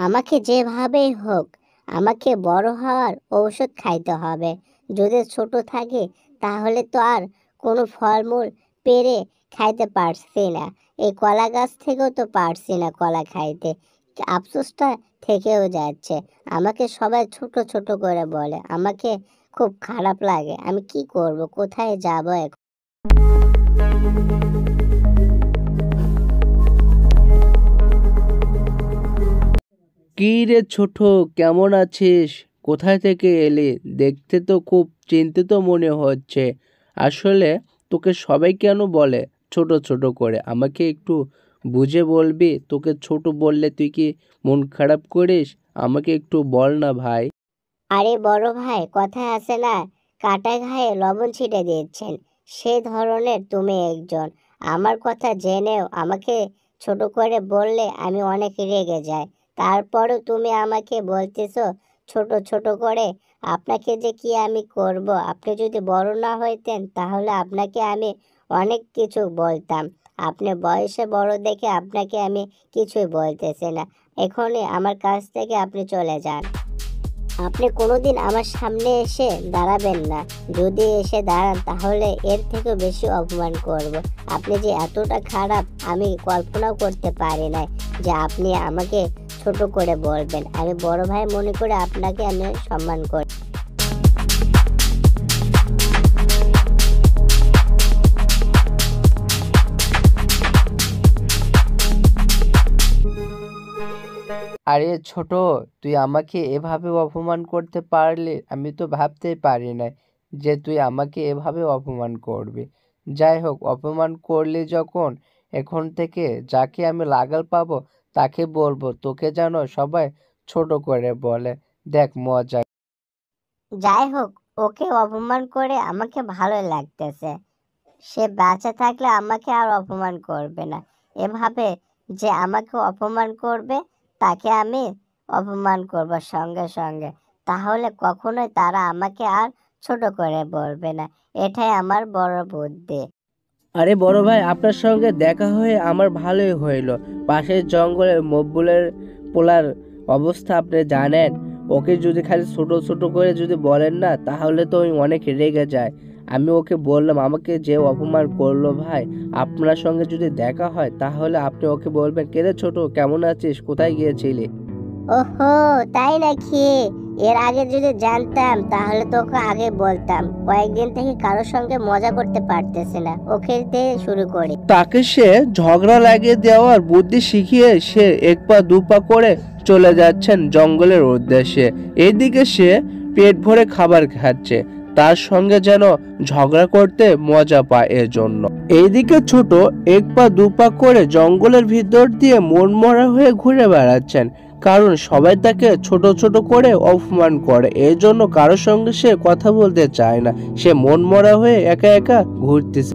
আমাকে যেভাবেই হোক আমাকে বড় হওয়ার ঔষধ খাইতে হবে। যদি ছোট থাকে তাহলে তো আর কোনো ফলমূল পেড়ে খাইতে পারছি না। এই কলা গাছ থেকেও তো পারছি না কলা খাইতে। আফসোসটা থেকেও যাচ্ছে। আমাকে সবাই ছোট ছোট করে বলে, আমাকে খুব খারাপ লাগে। আমি কি করব, কোথায় যাব এখন? কি রে ছোট, কেমন আছিস? কোথায় থেকে এলি? দেখতে তো খুব চিন্তিত মনে হচ্ছে। আসলে তোকে সবাই কেন বলে ছোট ছোট করে? আমাকে একটু বুঝে বলবি? তোকে ছোট বললে তুই কি মন খারাপ করিস? আমাকে একটু বল না ভাই। আরে বড় ভাই, কথায় আছে না, কাটা ঘায়ে লবণ ছিটে দিচ্ছেন, সে ধরনের তুমি একজন। আমার কথা জেনেও আমাকে ছোট করে বললে আমি অনেক রেগে যাই। তারপরও তুমি আমাকে বলতেছো ছোট ছোট করে। আপনাকে যে কি আমি করব? আপনি যদি বড় না হইতেন তাহলে আপনাকে আমি অনেক কিছু বলতাম। আপনি বয়সে বড় দেখে আপনাকে আমি কিছুই বলতেছি না। এখনই আমার কাছ থেকে আপনি চলে যান। আপনি কোনোদিন আমার সামনে এসে দাঁড়াবেন না। যদি এসে দাঁড়ান তাহলে এর থেকেও বেশি অপমান করব। আপনি যে এতটা খারাপ আমি কল্পনাও করতে পারি না যে আপনি আমাকে ছোট করে বলবেন। আমি বড় ভাই মনে করে আপনাকে আমি সম্মান করি। আরে ছোট, তুই আমাকে এভাবে অপমান করতে পারলি? আমি তো ভাবতেই পারি নাই যে তুই আমাকে এভাবে অপমান করবি। যাই হোক, অপমান করলি যখন, এখন থেকে যাকে আমি লাগাল পাবো তাকে বলবো তোকে যেন সবাই ছোট করে বলে। দেখ মজা। যাই হোক, ওকে অপমান করে আমাকে ভালো লাগতেছে। সে বাঁচা থাকলে আমাকে আর অপমান করবে না। এভাবে যে আমাকে অপমান করবে তাকে আমি অপমান করব সঙ্গে সঙ্গে। তাহলে কখনোই তারা আমাকে আর ছোট করে বলবে না। এটাই আমার বড় বুদ্ধি। আরে বড় ভাই, আপনার সঙ্গে দেখা হয়ে আমার ভালোই হইলো। পাশের জঙ্গলে মকবুলের পোলার অবস্থা আপনি জানেন। ওকে যদি খালি ছোট ছোট করে যদি বলেন না তাহলে তো আমি অনেক রেগে যায়। আমি ওকে বললাম আমাকে যে অপমান করলো ভাই, আপনার সঙ্গে যদি দেখা হয় তাহলে আপনি ওকে বলবেন, কে রে ছোট, কেমন আছিস, কোথায় গিয়েছিলি? ওহো, তাই নাকি? এর আগে যদি জানতাম তাহলে তোকে আগে বলতাম। কয়েকদিন থেকে কারোর সঙ্গে মজা করতে পারতেছে না, ওকে দিয়ে শুরু করি। তাকে সে ঝগড়া লাগিয়ে দেওয়ার বুদ্ধি শিখিয়ে সে এক পা দু পা করে চলে যাচ্ছেন জঙ্গলের উদ্দেশ্যে। এদিকে সে পেট ভরে খাবার খাচ্ছে, তার সঙ্গে যেন ঝগড়া করতে মজা পায় এজন্য। এইদিকে ছোট এক পা দু পা করে জঙ্গলের ভিতর দিয়ে মনমরা হয়ে ঘুরে বেড়াচ্ছেন, কারণ সবাই তাকে ছোট ছোট করে অপমান করে। এজন্য কারোর সঙ্গে সে কথা বলতে চায় না, সে মনমরা হয়ে একা একা ঘুরতেছে।